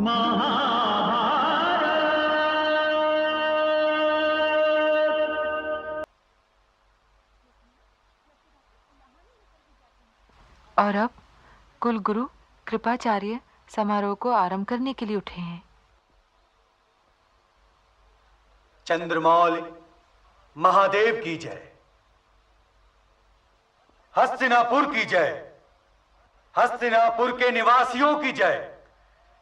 और अब कुलगुरु कृपाचार्य समारोह को आरंभ करने के लिए उठे हैं। चंद्रमौली महादेव की जय, हस्तिनापुर की जय, हस्तिनापुर के निवासियों की जय,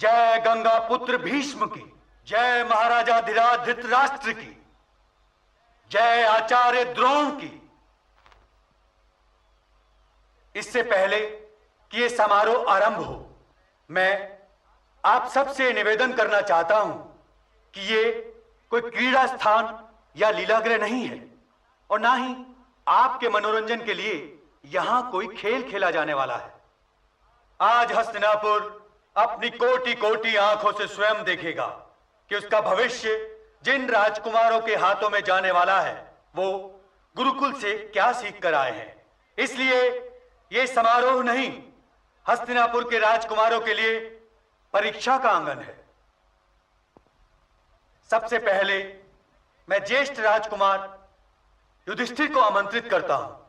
जय गंगा पुत्र भीष्म की, जय महाराजाधिराज धृतराष्ट्र की, जय आचार्य द्रोण की। इससे पहले कि यह समारोह आरंभ हो, मैं आप सबसे निवेदन करना चाहता हूं कि ये कोई क्रीड़ा स्थान या लीलागृह नहीं है और ना ही आपके मनोरंजन के लिए यहां कोई खेल खेला जाने वाला है। आज हस्तिनापुर अपनी कोटि कोटि आंखों से स्वयं देखेगा कि उसका भविष्य जिन राजकुमारों के हाथों में जाने वाला है वो गुरुकुल से क्या सीख कर आए हैं। इसलिए ये समारोह नहीं, हस्तिनापुर के राजकुमारों के लिए परीक्षा का आंगन है। सबसे पहले मैं ज्येष्ठ राजकुमार युधिष्ठिर को आमंत्रित करता हूं।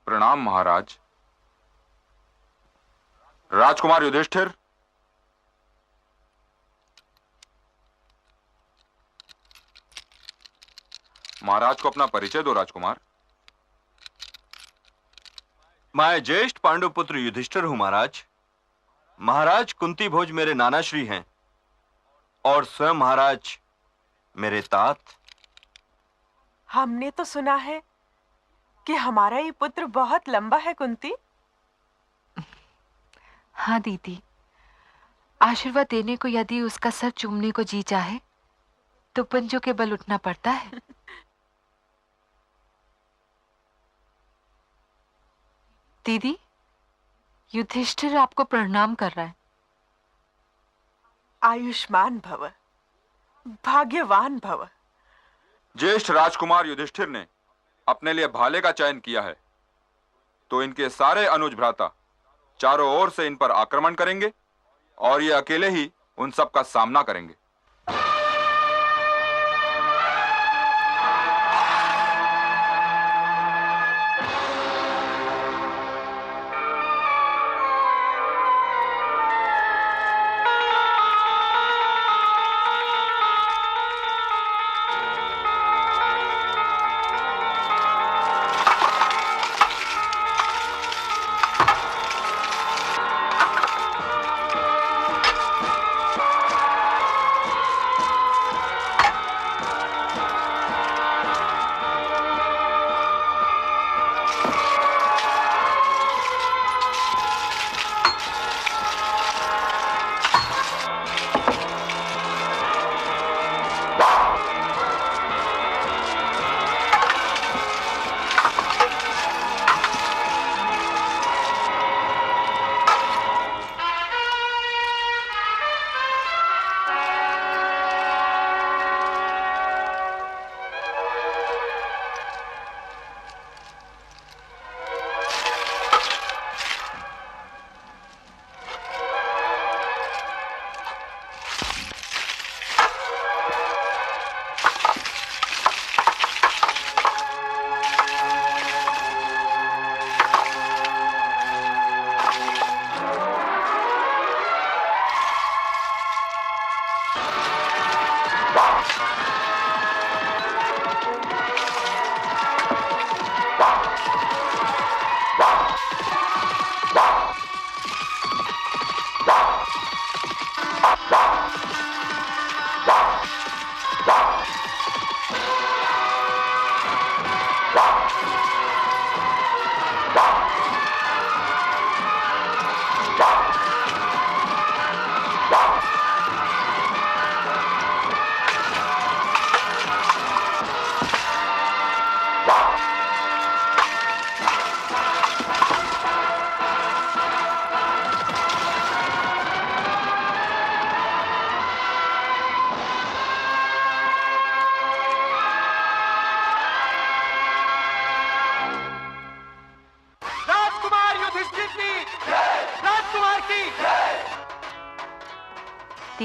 प्रणाम महाराज। राजकुमार युधिष्ठिर, महाराज को अपना परिचय दो। राजकुमार, मैं ज्येष्ठ पांडुपुत्र युधिष्ठिर हूं महाराज। महाराज कुंती भोज मेरे नाना श्री हैं और स्वयं महाराज मेरे तात। हमने तो सुना है कि हमारा ये पुत्र बहुत लंबा है कुंती। हाँ दीदी, आशीर्वाद देने को यदि उसका सर चूमने को जी चाहे तो पंजों के बल उठना पड़ता है। दीदी, युधिष्ठिर आपको प्रणाम कर रहा है। आयुष्मान भव, भाग्यवान भव। ज्येष्ठ राजकुमार युधिष्ठिर ने अपने लिए भाले का चयन किया है, तो इनके सारे अनुज भ्राता चारों ओर से इन पर आक्रमण करेंगे और ये अकेले ही उन सब का सामना करेंगे।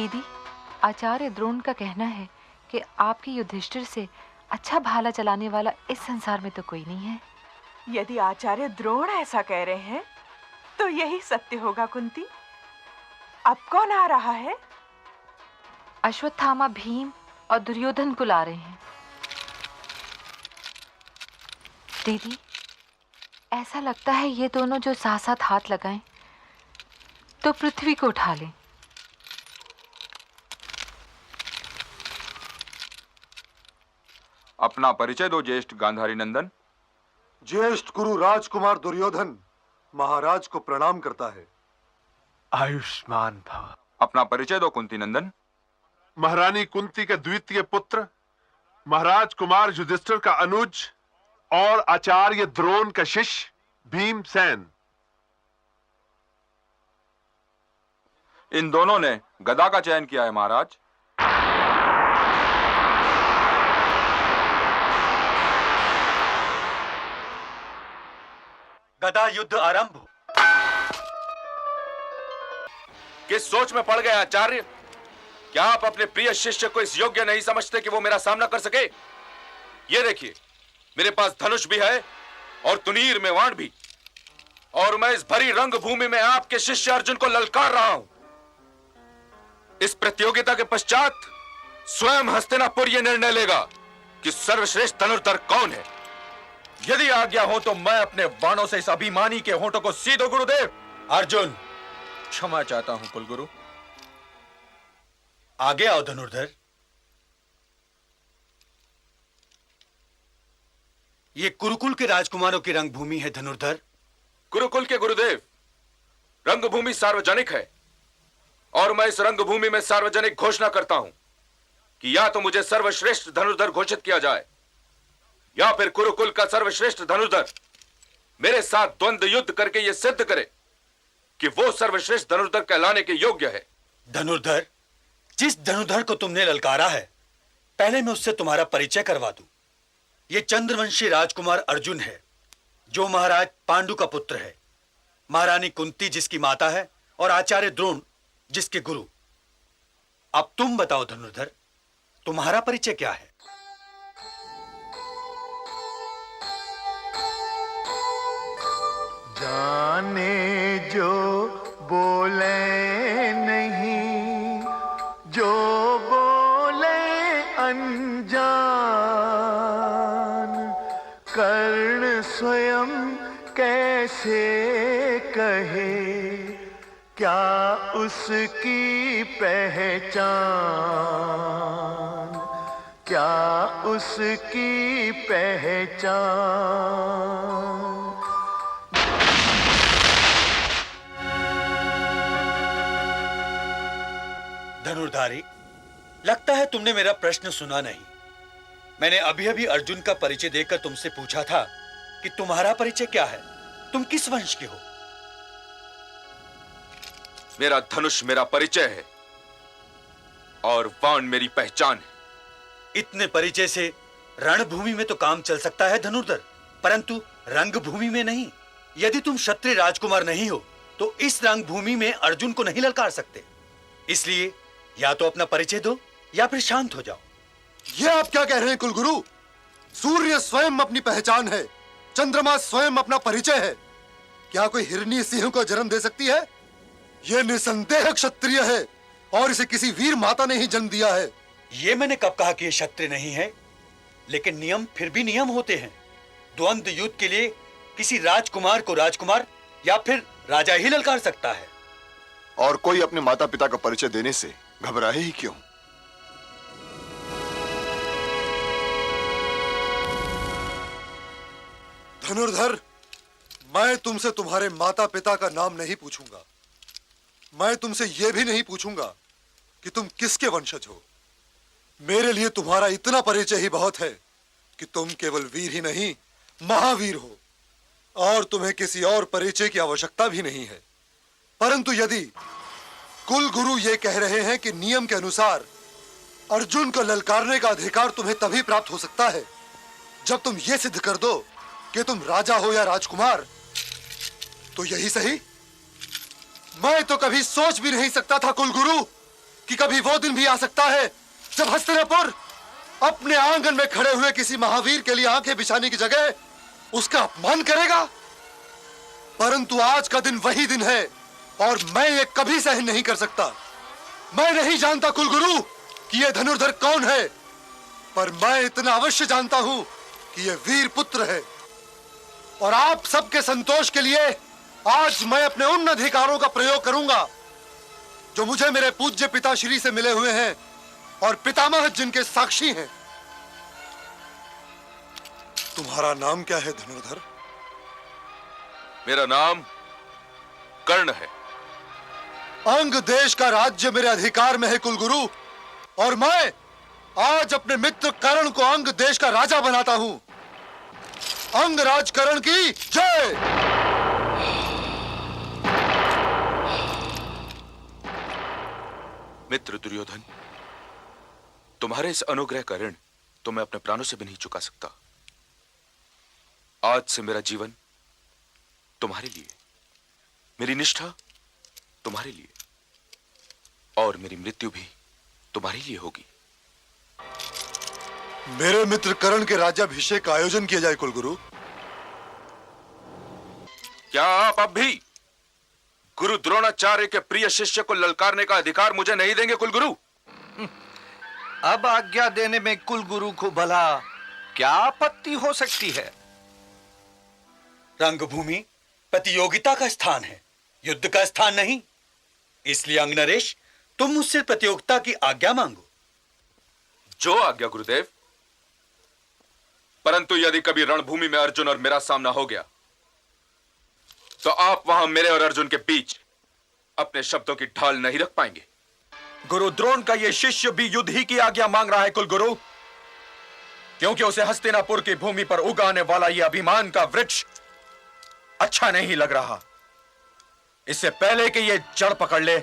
दीदी, आचार्य द्रोण का कहना है कि आपकी युधिष्ठिर से अच्छा भाला चलाने वाला इस संसार में तो कोई नहीं है। यदि आचार्य द्रोण ऐसा कह रहे हैं तो यही सत्य होगा कुंती। अब कौन आ रहा है? अश्वत्थामा भीम और दुर्योधन को ला रहे हैं। दीदी, ऐसा लगता है ये दोनों जो साथ साथ हाथ लगाएं तो पृथ्वी को उठा लें। अपना परिचय दो ज्येष्ठ गांधारी नंदन। ज्येष्ठ गुरु राजकुमार दुर्योधन महाराज को प्रणाम करता है। आयुष्मान भव। अपना परिचय दो कुंती नंदन। महारानी कुंती के द्वितीय पुत्र, महाराज कुमार युधिष्ठिर का अनुज और आचार्य द्रोण का शिष्य भीमसेन। इन दोनों ने गदा का चयन किया है महाराज। गदा युद्ध आरंभ हो। किस सोच में पड़ गए आचार्य? क्या आप अपने प्रिय शिष्य को इस योग्य नहीं समझते कि वो मेरा सामना कर सके? ये देखिए, मेरे पास धनुष भी है और तुनीर में वाण भी, और मैं इस भरी रंगभूमि में आपके शिष्य अर्जुन को ललकार रहा हूं। इस प्रतियोगिता के पश्चात स्वयं हस्तिनापुर यह निर्णय लेगा कि सर्वश्रेष्ठ धनुर्धर कौन है। यदि आज्ञा हो तो मैं अपने बाणों से इस अभिमानी के होठों को सी दो गुरुदेव। अर्जुन, क्षमा चाहता हूं कुलगुरु। आगे आओ धनुर्धर। ये कुरुकुल के राजकुमारों की रंगभूमि है धनुर्धर। गुरुकुल के गुरुदेव, रंगभूमि सार्वजनिक है और मैं इस रंगभूमि में सार्वजनिक घोषणा करता हूं कि या तो मुझे सर्वश्रेष्ठ धनुर्धर घोषित किया जाए या फिर कुरुकुल का सर्वश्रेष्ठ धनुर्धर मेरे साथ द्वंद्व युद्ध करके यह सिद्ध करे कि वो सर्वश्रेष्ठ धनुर्धर कहलाने के योग्य है। धनुर्धर, जिस धनुर्धर को तुमने ललकारा है, पहले मैं उससे तुम्हारा परिचय करवा दूं। ये चंद्रवंशी राजकुमार अर्जुन है, जो महाराज पांडु का पुत्र है, महारानी कुंती जिसकी माता है, और आचार्य द्रोण जिसके गुरु। अब तुम बताओ धनुर्धर, तुम्हारा परिचय क्या है? जाने जो बोले नहीं, जो बोले अनजान, कर्ण स्वयं कैसे कहे क्या उसकी पहचान, क्या उसकी पहचान। धनुर्धारी, लगता है तुमने मेरा प्रश्न सुना नहीं। मैंने अभी अभी अर्जुन का परिचय देकर तुमसे पूछा था कि तुम्हारा परिचय क्या है, तुम किस वंश के हो? मेरा धनुष मेरा परिचय है और बाण मेरी पहचान है। इतने परिचय से रणभूमि में तो काम चल सकता है धनुर्धर, परंतु रंगभूमि में नहीं। यदि तुम क्षत्रिय राजकुमार नहीं हो तो इस रंगभूमि में अर्जुन को नहीं ललकार सकते। इसलिए या तो अपना परिचय दो या फिर शांत हो जाओ। ये आप क्या कह रहे हैं कुलगुरु? सूर्य स्वयं अपनी पहचान है, चंद्रमा स्वयं अपना परिचय है। क्या कोई हिरनी सिंह को जन्म दे सकती है? यह निसंदेह क्षत्रिय है और इसे किसी वीर माता ने ही जन्म दिया है। ये मैंने कब कहा कि ये क्षत्रिय नहीं है? लेकिन नियम फिर भी नियम होते हैं। द्वंद्व युद्ध के लिए किसी राजकुमार को राजकुमार या फिर राजा ही ललकार सकता है। और कोई अपने माता पिता का परिचय देने से घबराए ही क्यों? धनुर्धर, मैं तुमसे तुम्हारे माता पिता का नाम नहीं पूछूंगा। मैं तुमसे यह भी नहीं पूछूंगा कि तुम किसके वंशज हो। मेरे लिए तुम्हारा इतना परिचय ही बहुत है कि तुम केवल वीर ही नहीं, महावीर हो, और तुम्हें किसी और परिचय की आवश्यकता भी नहीं है। परंतु यदि कुल गुरु ये कह रहे हैं कि नियम के अनुसार अर्जुन को ललकारने का अधिकार तुम्हें तभी प्राप्त हो सकता है जब तुम ये सिद्ध कर दो कि तुम राजा हो या राजकुमार, तो यही सही। मैं तो कभी सोच भी नहीं सकता था कुलगुरु कि कभी वो दिन भी आ सकता है जब हस्तिनापुर अपने आंगन में खड़े हुए किसी महावीर के लिए आंखें बिछाने की जगह उसका अपमान करेगा। परंतु आज का दिन वही दिन है और मैं ये कभी सहन नहीं कर सकता। मैं नहीं जानता कुलगुरु कि ये धनुर्धर कौन है, पर मैं इतना अवश्य जानता हूं कि ये वीर पुत्र है। और आप सबके संतोष के लिए आज मैं अपने उन अधिकारों का प्रयोग करूंगा जो मुझे मेरे पूज्य पिताश्री से मिले हुए हैं और पितामह जिनके साक्षी हैं। तुम्हारा नाम क्या है धनुर्धर? मेरा नाम कर्ण है। अंग देश का राज्य मेरे अधिकार में है कुलगुरु, और मैं आज अपने मित्र कर्ण को अंग देश का राजा बनाता हूं। अंगराज कर्ण की जय। मित्र दुर्योधन, तुम्हारे इस अनुग्रह का ऋण तो मैं अपने प्राणों से भी नहीं चुका सकता। आज से मेरा जीवन तुम्हारे लिए, मेरी निष्ठा तुम्हारे लिए और मेरी मृत्यु भी तुम्हारे लिए होगी। मेरे मित्र कर्ण के राज्याभिषेक का आयोजन किया जाए कुलगुरु। क्या आप अब भी गुरु द्रोणाचार्य के प्रिय शिष्य को ललकारने का अधिकार मुझे नहीं देंगे कुलगुरु? अब आज्ञा देने में कुलगुरु को भला क्या आपत्ति हो सकती है? रंगभूमि प्रतियोगिता का स्थान है, युद्ध का स्थान नहीं। इसलिए अंगनरेश, तुम मुझसे प्रतियोगिता की आज्ञा मांगो। जो आज्ञा गुरुदेव। परंतु यदि कभी रणभूमि में अर्जुन और मेरा सामना हो गया तो आप वहां मेरे और अर्जुन के बीच अपने शब्दों की ढाल नहीं रख पाएंगे। गुरु द्रोण का यह शिष्य भी युद्ध ही की आज्ञा मांग रहा है कुलगुरु, क्योंकि उसे हस्तिनापुर की भूमि पर उगाने वाला यह अभिमान का वृक्ष अच्छा नहीं लग रहा। इससे पहले कि यह जड़ पकड़ ले,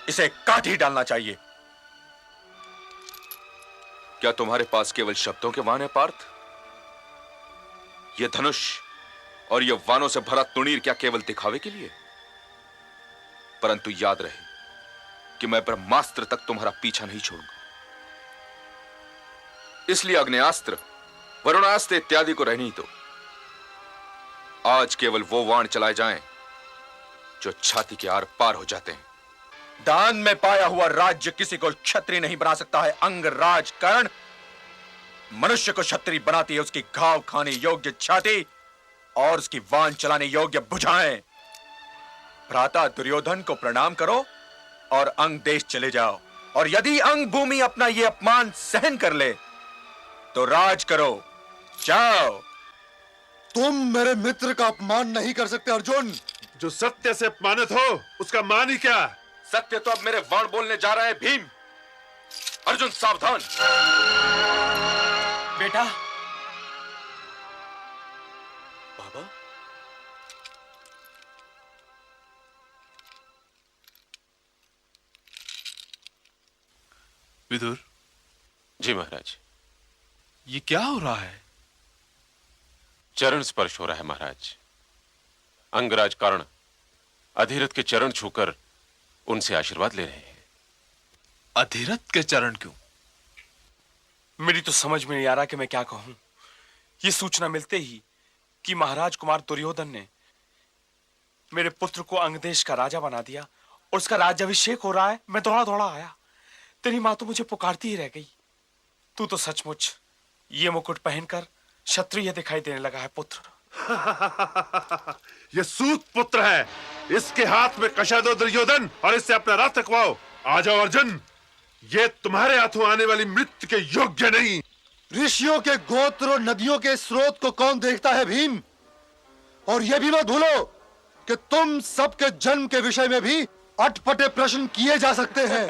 इसे काट ही डालना चाहिए। क्या तुम्हारे पास केवल शब्दों के वाण है पार्थ? यह धनुष और यह वानों से भरा तुणीर क्या केवल दिखावे के लिए? परंतु याद रहे कि मैं ब्रह्मास्त्र तक तुम्हारा पीछा नहीं छोड़ूंगा। इसलिए अग्नेयास्त्र, वरुणास्त्र इत्यादि को रहने दो। आज केवल वो वाण चलाए जाएं जो छाती के आर पार हो जाते हैं। दान में पाया हुआ राज्य किसी को क्षत्रिय नहीं बना सकता है। अंगराज कर्ण मनुष्य को क्षत्रिय बनाती है उसकी घाव खाने योग्य छाती और उसकी वाण चलाने योग्य भुजाएं। भ्राता दुर्योधन को प्रणाम करो और अंग देश चले जाओ, और यदि अंग भूमि अपना यह अपमान सहन कर ले तो राज करो। जाओ। तुम मेरे मित्र का अपमान नहीं कर सकते अर्जुन। जो सत्य से अपमानित हो उसका मान ही क्या? सत्य तो अब मेरे वाण बोलने जा रहा है भीम। अर्जुन सावधान। बेटा। बाबा, विदुर। जी महाराज। ये क्या हो रहा है? चरण स्पर्श हो रहा है महाराज। अंगराज कर्ण अधिरथ के चरण छूकर उनसे आशीर्वाद ले रहे हैं। अधिरथ के चरण क्यों? मेरी तो समझ में नहीं आ रहा कि मैं क्या कहूं। ये सूचना मिलते ही कि महाराज कुमार दुर्योधन ने मेरे पुत्र को अंगदेश का राजा बना दिया और उसका राज्याभिषेक हो रहा है, मैं दौड़ा दौड़ा आया। तेरी मां तो मुझे पुकारती ही रह गई। तू तो सचमुच ये मुकुट पहनकर क्षत्रिय दिखाई देने लगा है पुत्र। ये सूत पुत्र है, इसके हाथ में कशा दो दुर्योधन और इससे अपना रथ रखवाओ। आ जाओ अर्जुन, ये तुम्हारे हाथों आने वाली मृत्यु के योग्य नहीं। ऋषियों के गोत्र और नदियों के स्रोत को कौन देखता है भीम? और यह भी मत भूलो कि तुम सबके जन्म के विषय में भी अटपटे प्रश्न किए जा सकते हैं।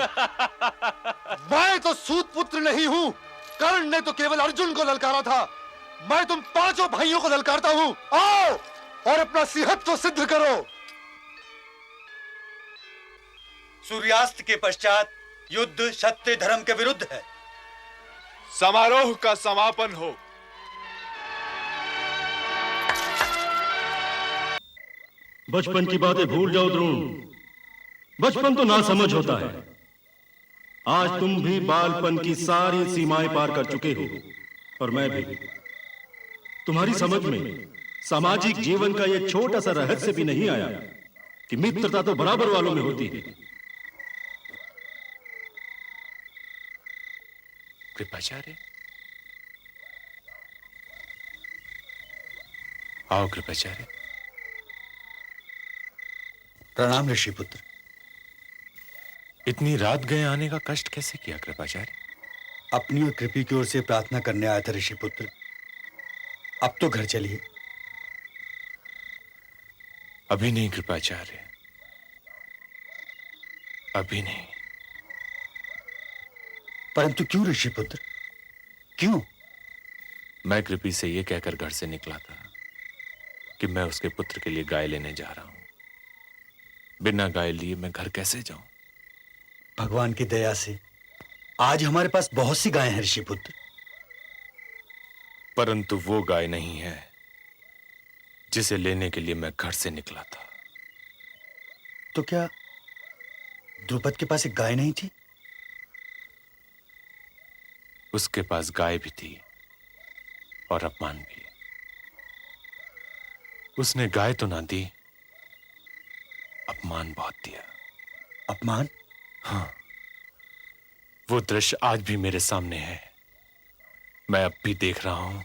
मैं तो सूत पुत्र नहीं हूं। कर्ण ने तो केवल अर्जुन को ललकारा था। मैं तुम पांचों भाइयों को ललकारता हूं। आओ और अपना सिंहत्व सिद्ध करो। सूर्यास्त के पश्चात युद्ध सत्य धर्म के विरुद्ध है। समारोह का समापन हो। बचपन की बातें भूल जाओ द्रोण। बचपन तो ना समझ होता है। आज तुम भी बालपन की सारी सीमाएं पार कर चुके हो और मैं भी। तुम्हारी समझ में सामाजिक जीवन का यह छोटा सा रहस्य भी नहीं आया कि मित्रता तो बराबर वालों में होती है। कृपाचार्य, आओ कृपाचार्य। प्रणाम ऋषिपुत्र। इतनी रात गए आने का कष्ट कैसे किया कृपाचार्य? अपनी और कृपी की ओर से प्रार्थना करने आया था ऋषिपुत्र। अब तो घर चलिए। अभी नहीं कृपाचार्य, अभी नहीं। परंतु क्यों ऋषिपुत्र, क्यों? मैं कृपी से यह कहकर घर से निकला था कि मैं उसके पुत्र के लिए गाय लेने जा रहा हूं। बिना गाय लिए मैं घर कैसे जाऊं? भगवान की दया से आज हमारे पास बहुत सी गायें हैं ऋषिपुत्र। परंतु वो गाय नहीं है जिसे लेने के लिए मैं घर से निकला था। तो क्या द्रुपद के पास एक गाय नहीं थी? उसके पास गाय भी थी और अपमान भी। उसने गाय तो ना दी, अपमान बहुत दिया। अपमान? हाँ, वो दृश्य आज भी मेरे सामने है। मैं अब भी देख रहा हूं।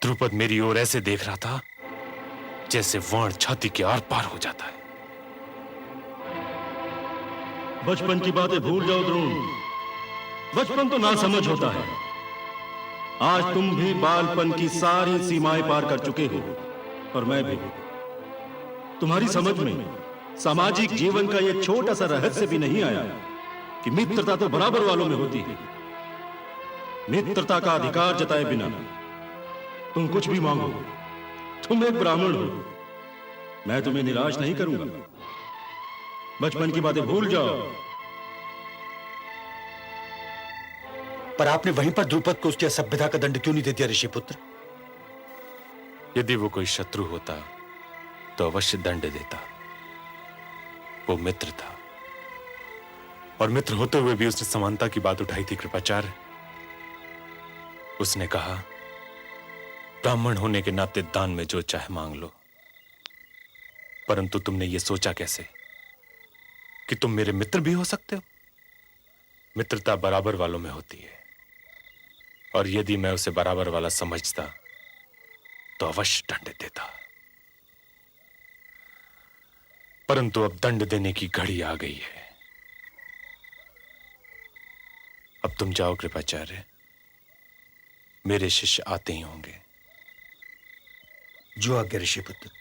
द्रुपद मेरी ओर ऐसे देख रहा था जैसे वर्ण छाती के आर पार हो जाता है। बचपन की बातें भूल जाओ द्रोण। बचपन तो ना समझ होता है। आज तुम भी बालपन की सारी सीमाएं पार कर चुके हो और मैं भी। तुम्हारी समझ में सामाजिक जीवन का यह छोटा सा रहस्य भी नहीं आया कि मित्रता तो बराबर वालों में होती है। मित्रता का अधिकार जताए बिना तुम कुछ भी मांगो। तुम एक ब्राह्मण हो, मैं तुम्हें निराश नहीं करूंगा। बचपन की बातें भूल जाओ। पर आपने वहीं पर द्रुपद को उसकी असभ्यता का दंड क्यों नहीं दे दिया ऋषिपुत्र? यदि वो कोई शत्रु होता तो अवश्य दंड देता। वो मित्र था और मित्र होते हुए भी उसने समानता की बात उठाई थी कृपाचार्य। उसने कहा, ब्राह्मण होने के नाते दान में जो चाहे मांग लो। परंतु तुमने ये सोचा कैसे कि तुम मेरे मित्र भी हो सकते हो? मित्रता बराबर वालों में होती है और यदि मैं उसे बराबर वाला समझता तो अवश्य दंड देता। परंतु अब दंड देने की घड़ी आ गई है। अब तुम जाओ कृपाचार्य, मेरे शिष्य आते ही होंगे। जो आज्ञा ऋषिपुत्र।